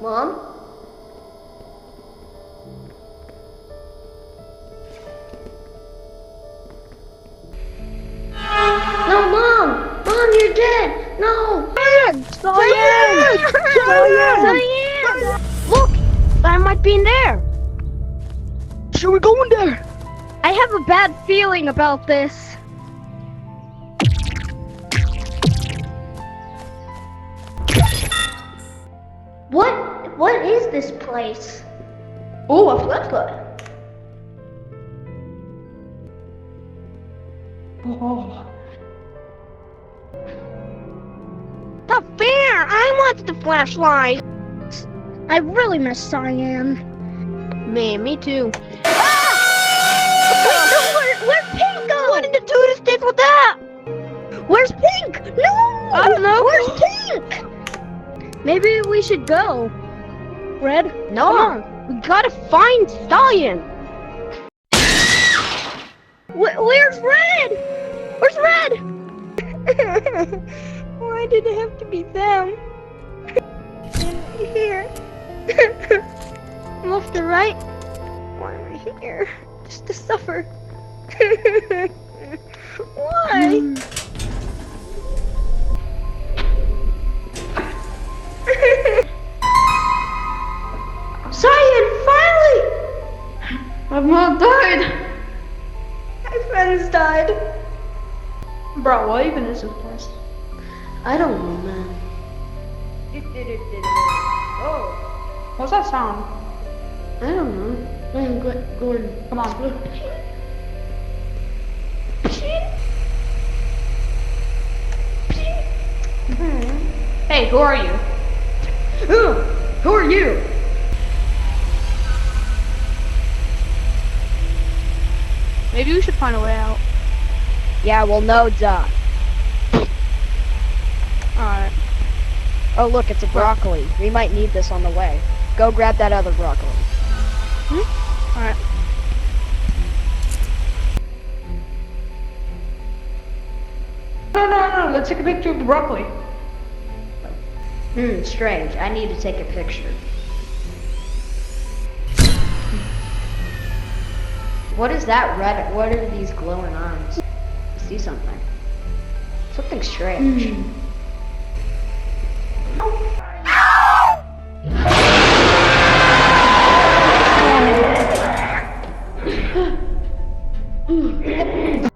Mom? No, Mom! Mom, you're dead! No! Cyan! Look! I might be in there! Should we go in there? I have a bad feeling about this. What is this place? Oh, a flipper. Oh. Not fair! I want the flashlight! I really miss Cyan. Man, me too. Ah! Where's Pink? What did the Tootist did with that? Where's Pink? No! I don't know. Where's Pink? Maybe we should go. Red? No. Come on. We gotta find Stallion. Where's Red? Where's Red? Why did it have to be them? Here. Left or right? Why am I here? Just to suffer. Why? Cyan, finally! My mom died. My friends died. Bro, why even is this place? I don't know, man. Oh. What's that sound? I don't know. I'm going. Come on. Hey, who are you? Who are you? Maybe we should find a way out. Yeah, well, no, duh. Alright. Oh, look, it's a broccoli. We might need this on the way. Go grab that other broccoli. Alright. No. Let's take a picture of the broccoli. Strange. I need to take a picture. What is that red? What are these glowing arms? I see something. Something strange.